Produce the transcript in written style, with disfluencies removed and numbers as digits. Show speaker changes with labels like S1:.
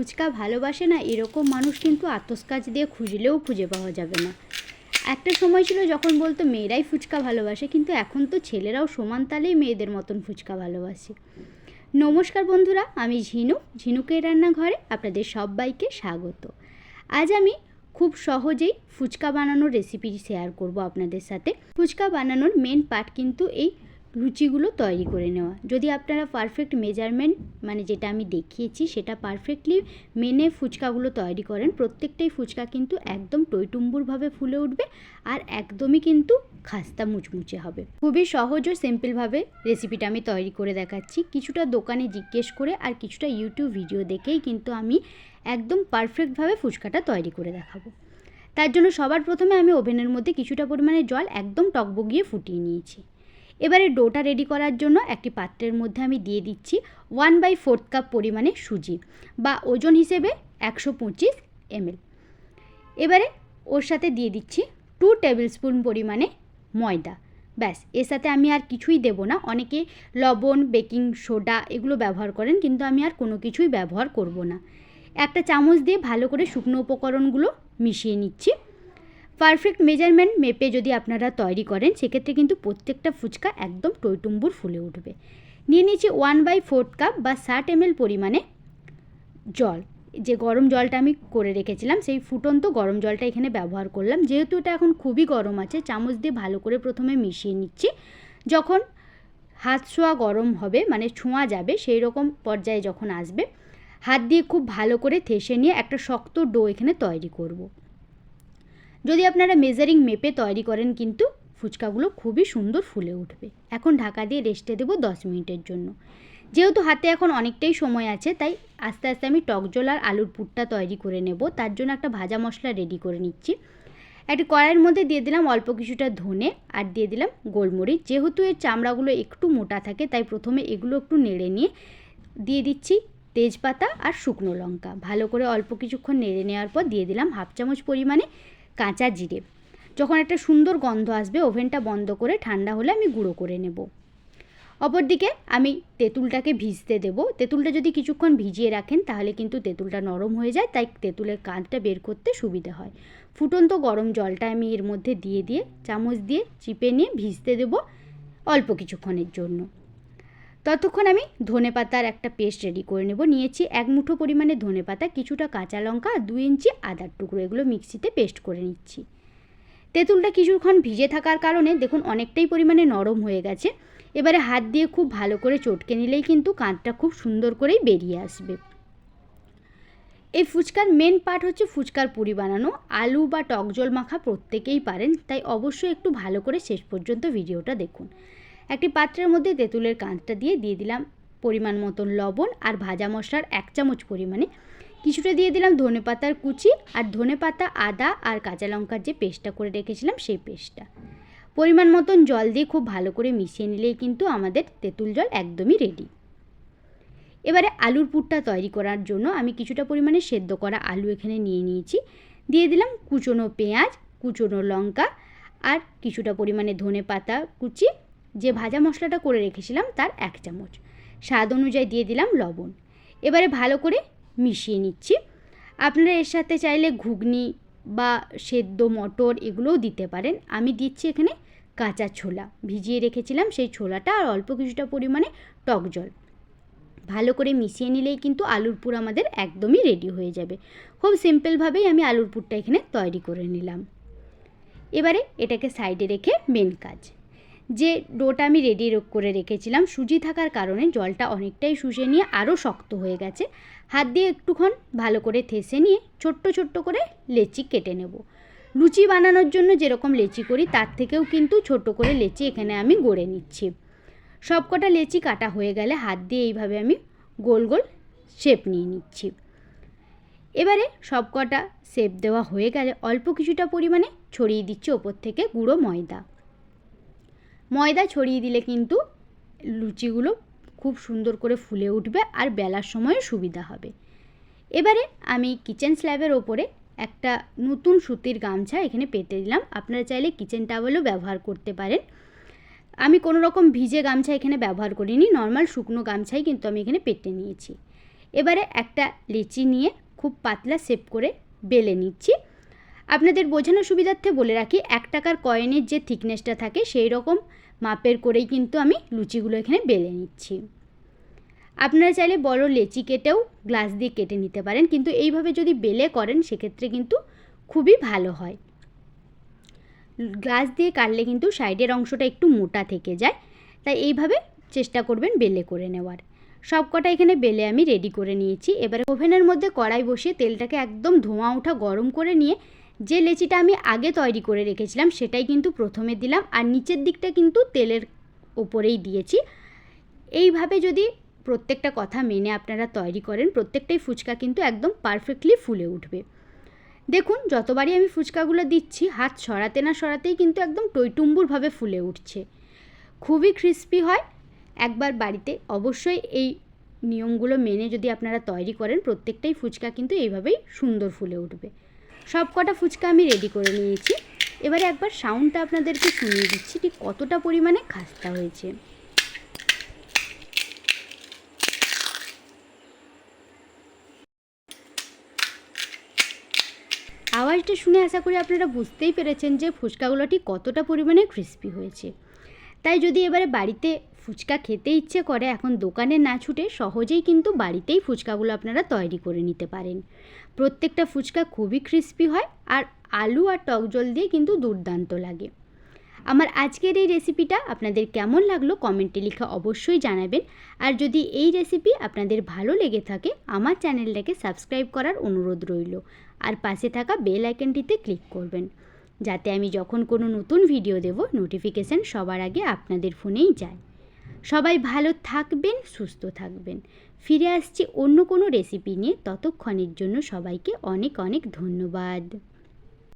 S1: ফুচকা ভালোবাসে না এরকম মানুষ কিন্তু আতশকাচ দিয়ে খুঁজলেও খুঁজে পাওয়া যাবে না। একটা সময় ছিল যখন বলতো মেয়েরাই ফুচকা ভালোবাসে, কিন্তু এখন তো ছেলেরাও সমান তালেই মেয়েদের মতন ফুচকা ভালোবাসে। নমস্কার বন্ধুরা, আমি ঝিনুকের রান্নাঘরে আপনাদের সবাইকে স্বাগত। আজ আমি খুব সহজেই ফুচকা বানানোর রেসিপি শেয়ার করব আপনাদের সাথে। ফুচকা বানানোর মেন পার্ট কিন্তু এই লুচিগুলো তৈরি করে নেওয়া। যদি আপনারা পারফেক্ট মেজারমেন্ট মানে যেটা আমি দেখিয়েছি সেটা পারফেক্টলি মেনে ফুচকাগুলো তৈরি করেন, প্রত্যেকটাই ফুচকা কিন্তু একদম টইটুম্বুরভাবে ফুলে উঠবে আর একদমই কিন্তু খাস্তা মুচমুচে হবে। খুবই সহজ ও সিম্পলভাবে রেসিপিটা আমি তৈরি করে দেখাচ্ছি। কিছুটা দোকানে জিজ্ঞেস করে আর কিছুটা ইউটিউব ভিডিও দেখেই কিন্তু আমি একদম পারফেক্টভাবে ফুচকাটা তৈরি করে দেখাবো। তার জন্য সবার প্রথমে আমি ওভেনের মধ্যে কিছুটা পরিমাণে জল একদম টকবগিয়ে ফুটিয়ে নিয়েছি। এবারে ডোটা রেডি করার জন্য একটি পাত্রের মধ্যে আমি দিয়ে দিচ্ছি 1/4 কাপ পরিমাণে সুজি, বা ওজন হিসেবে 125 ml। এবারে ওর সাথে দিয়ে দিচ্ছি 2 টেবিল স্পুন পরিমাণে ময়দা। ব্যাস, এর সাথে আমি আর কিছুই দেব না। অনেকে লবণ, বেকিং সোডা এগুলো ব্যবহার করেন, কিন্তু আমি আর কোনো কিছুই ব্যবহার করব না। একটা চামচ দিয়ে ভালো করে শুকনো উপকরণগুলো মিশিয়ে নিচ্ছি। পারফেক্ট মেজারমেন্ট মেপে যদি আপনারা তৈরি করেন সেক্ষেত্রে কিন্তু প্রত্যেকটা ফুচকা একদম টইটুম্বুর ফুলে উঠবে। নিয়ে নিচ্ছি 1/4 কাপ বা 60 ml পরিমাণে জল। যে গরম জলটা আমি করে রেখেছিলাম সেই ফুটন্ত গরম জলটা এখানে ব্যবহার করলাম। যেহেতু এটা এখন খুবই গরম আছে, চামচ দিয়ে ভালো করে প্রথমে মিশিয়ে নিচ্ছি। যখন হাত ছোঁয়া গরম হবে, মানে ছোঁয়া যাবে সেই রকম পর্যায়ে যখন আসবে, হাত দিয়ে খুব ভালো করে ঠেসে নিয়ে একটা শক্ত ডো এখানে তৈরি করব। যদি আপনারা মেজারিং মেপে তৈরি করেন কিন্তু ফুচকাগুলো খুবই সুন্দর ফুলে উঠবে। এখন ঢাকা দিয়ে রেস্টে দেবো 10 মিনিটের জন্য। যেহেতু হাতে এখন অনেকটাই সময় আছে, তাই আস্তে আস্তে আমি টকজল আর আলুর পুরটা তৈরি করে নেব। তার জন্য একটা ভাজা মশলা রেডি করে নিচ্ছি। একটি কড়াইয়ের মধ্যে দিয়ে দিলাম অল্প কিছুটা ধনে আর দিয়ে দিলাম গোলমরিচ। যেহেতু এর চামড়াগুলো একটু মোটা থাকে তাই প্রথমে এগুলো একটু নেড়ে নিয়ে দিয়ে দিচ্ছি তেজপাতা আর শুকনো লঙ্কা। ভালো করে অল্প কিছুক্ষণ নেড়ে নেওয়ার পর দিয়ে দিলাম 1/2 চামচ পরিমাণে কাঁচা জিরে। যখন একটা সুন্দর গন্ধ আসবে ওভেনটা বন্ধ করে ঠান্ডা হলে আমি গুঁড়ো করে নেব। অপরদিকে আমি তেঁতুলটাকে ভিজতে দেব। তেঁতুলটা যদি কিছুক্ষণ ভিজিয়ে রাখেন তাহলে কিন্তু তেঁতুলটা নরম হয়ে যায়, তাই তেঁতুলের কাঁধটা বের করতে সুবিধা হয়। ফুটন্ত গরম জলটা আমি এর মধ্যে দিয়ে চামচ দিয়ে চিপে নিয়ে ভিজতে দেব অল্প কিছুক্ষণের জন্য। ততক্ষণ আমি ধনেপাতার একটা পেস্ট রেডি করে নেব। নিয়েছি 1 মুঠো পরিমাণে ধনেপাতা, কিছুটা কাঁচা লঙ্কা আর 2 ইঞ্চি আদার টুকরো, এগুলো মিক্সিতে পেস্ট করে নিচ্ছি। তেঁতুলটা কিছুক্ষণ ভিজে থাকার কারণে দেখুন অনেকটাই পরিমাণে নরম হয়ে গেছে। এবারে হাত দিয়ে খুব ভালো করে চটকে নিলেই কিন্তু কাঁধটা খুব সুন্দর করেই বেরিয়ে আসবে। এই ফুচকার মেন পার্ট হচ্ছে ফুচকার পুরি বানানো। আলু বা টক জল মাখা প্রত্যেকেই পারেন, তাই অবশ্যই একটু ভালো করে শেষ পর্যন্ত ভিডিওটা দেখুন। একটি পাত্রের মধ্যে তেঁতুলের কাঁধটা দিয়ে দিলাম পরিমাণ মতন লবণ আর ভাজা মশলার 1 চামচ পরিমাণে, কিছুটা দিয়ে দিলাম ধনেপাতার কুচি আর ধনেপাতা, আদা আর কাঁচা লঙ্কার যে পেস্টটা করে রেখেছিলাম সেই পেস্টটা। পরিমাণ মতন জল দিয়ে খুব ভালো করে মিশিয়ে নিলেই কিন্তু আমাদের তেঁতুল জল একদমই রেডি। এবারে আলুর পুরটা তৈরি করার জন্য আমি কিছুটা পরিমাণে সেদ্ধ করা আলু এখানে নিয়ে নিয়েছি। দিয়ে দিলাম কুচনো পেঁয়াজ, কুচনো লঙ্কা আর কিছুটা পরিমাণে ধনেপাতা কুচি। যে ভাজা মশলাটা করে রেখেছিলাম তার 1 চামচ। স্বাদ অনুযায়ী দিয়ে দিলাম লবণ। এবারে ভালো করে মিশিয়ে নিচ্ছি। আপনারা এর সাথে চাইলে ঘুগনি বা সেদ্ধ মটর এগুলোও দিতে পারেন। আমি দিচ্ছি এখানে কাঁচা ছোলা, ভিজিয়ে রেখেছিলাম সেই ছোলাটা আর অল্প কিছুটা পরিমাণে টক জল। ভালো করে মিশিয়ে নিলেই কিন্তু আলুর পুর আমাদের একদমই রেডি হয়ে যাবে। খুব সিম্পলভাবেই আমি আলুর পুরটা এখানে তৈরি করে নিলাম। এবারে এটাকে সাইডে রেখে মেন কাজ, যে ডোটা আমি রেডি করে রেখেছিলাম, সুজি থাকার কারণে জলটা অনেকটাই শুষে নিয়ে আরও শক্ত হয়ে গেছে। হাত দিয়ে একটুক্ষণ ভালো করে ঠেসে নিয়ে ছোট্ট ছোট্ট করে লেচি কেটে নেব। লুচি বানানোর জন্য যেরকম লেচি করি তার থেকেও কিন্তু ছোট করে লেচি এখানে আমি গড়ে নিচ্ছি। সবকটা লেচি কাটা হয়ে গেলে হাত দিয়ে এইভাবে আমি গোল গোল শেপ নিয়ে নিচ্ছি। এবারে সবকটা শেপ দেওয়া হয়ে গেলে অল্প কিছুটা পরিমাণে ছড়িয়ে দিচ্ছি ওপর থেকে গুঁড়ো ময়দা। ময়দা ছড়িয়ে দিলে কিন্তু লুচিগুলো খুব সুন্দর করে ফুলে উঠবে আর বেলার সময়ও সুবিধা হবে। এবারে আমি কিচেন স্ল্যাবের ওপরে একটা নতুন সুতির গামছা এখানে পেতে দিলাম। আপনারা চাইলে কিচেন টাওয়েলও ব্যবহার করতে পারেন। আমি কোনো রকম ভিজে গামছা এখানে ব্যবহার করিনি, নর্মাল শুকনো গামছাই কিন্তু আমি এখানে পেতে নিয়েছি। এবারে একটা লেচি নিয়ে খুব পাতলা শেপ করে বেলে নিচ্ছি। আপনাদের বোঝানোর সুবিধার্থে বলে রাখি, 1 টাকার কয়েনের যে থিকনেসটা থাকে সেই রকম মাপের করেই কিন্তু আমি লুচিগুলো এখানে বেলে নিচ্ছি। আপনারা চাইলে বড় লেচি কেটেও গ্লাস দিয়ে কেটে নিতে পারেন, কিন্তু এইভাবে যদি বেলে করেন সেক্ষেত্রে কিন্তু খুবই ভালো হয়। গ্লাস দিয়ে কাটলে কিন্তু সাইডের অংশটা একটু মোটা থেকে যায়, তাই এইভাবে চেষ্টা করবেন বেলে করে নেওয়ার। সব কটা এখানে বেলে আমি রেডি করে নিয়েছি। এবারে ওভেনের মধ্যে কড়াই বসিয়ে তেলটাকে একদম ধোঁয়া ওঠা গরম করে নিয়ে যে লেচিটা আমি আগে তৈরি করে রেখেছিলাম সেটাই কিন্তু প্রথমে দিলাম, আর নিচের দিকটা কিন্তু তেলের ওপরেই দিয়েছি। এইভাবে যদি প্রত্যেকটা কথা মেনে আপনারা তৈরি করেন, প্রত্যেকটাই ফুচকা কিন্তু একদম পারফেক্টলি ফুলে উঠবে। দেখুন, যতবারই আমি ফুচকাগুলো দিচ্ছি হাত সরাতে না সরাতেই কিন্তু একদম টইটুম্বুরভাবে ফুলে উঠছে, খুবই ক্রিস্পি হয়। একবার বাড়িতে অবশ্যই এই নিয়মগুলো মেনে যদি আপনারা তৈরি করেন, প্রত্যেকটাই ফুচকা কিন্তু এইভাবেই সুন্দর ফুলে উঠবে। সব কটা ফুচকা আমি রেডি করে নিয়েছি। এবারে একবার সাউন্ডটা আপনাদেরকে শুনিয়ে দিচ্ছি ঠিক কতটা পরিমাণে খাস্তা হয়েছে। আওয়াজটা শুনে আশা করি আপনারা বুঝতেই পেরেছেন যে ফুচকাগুলো ঠিক কতটা পরিমাণে ক্রিস্পি হয়েছে। তাই যদি এবারে বাড়িতে ফুচকা খেতে ইচ্ছে করে, এখন দোকানে না ছুটে সহজেই কিন্তু বাড়িতেই ফুচকাগুলো আপনারা তৈরি করে নিতে পারেন। প্রত্যেকটা ফুচকা খুবই ক্রিস্পি হয়, আর আলু আর টক জল দিয়ে কিন্তু দুর্দান্ত লাগে। আমার আজকের এই রেসিপিটা আপনাদের কেমন লাগলো কমেন্টে লিখে অবশ্যই জানাবেন। আর যদি এই রেসিপি আপনাদের ভালো লেগে থাকে, আমার চ্যানেলটাকে সাবস্ক্রাইব করার অনুরোধ রইল, আর পাশে থাকা বেল আইকনটিতে ক্লিক করবেন, যাতে আমি যখন কোনো নতুন ভিডিও দেব নোটিফিকেশান সবার আগে আপনাদের ফোনেই যায়। সবাই ভালো থাকবেন, সুস্থ থাকবেন। ফিরে আসছি অন্য কোনো রেসিপি নিয়ে, ততক্ষণের জন্য সবাইকে অনেক অনেক ধন্যবাদ।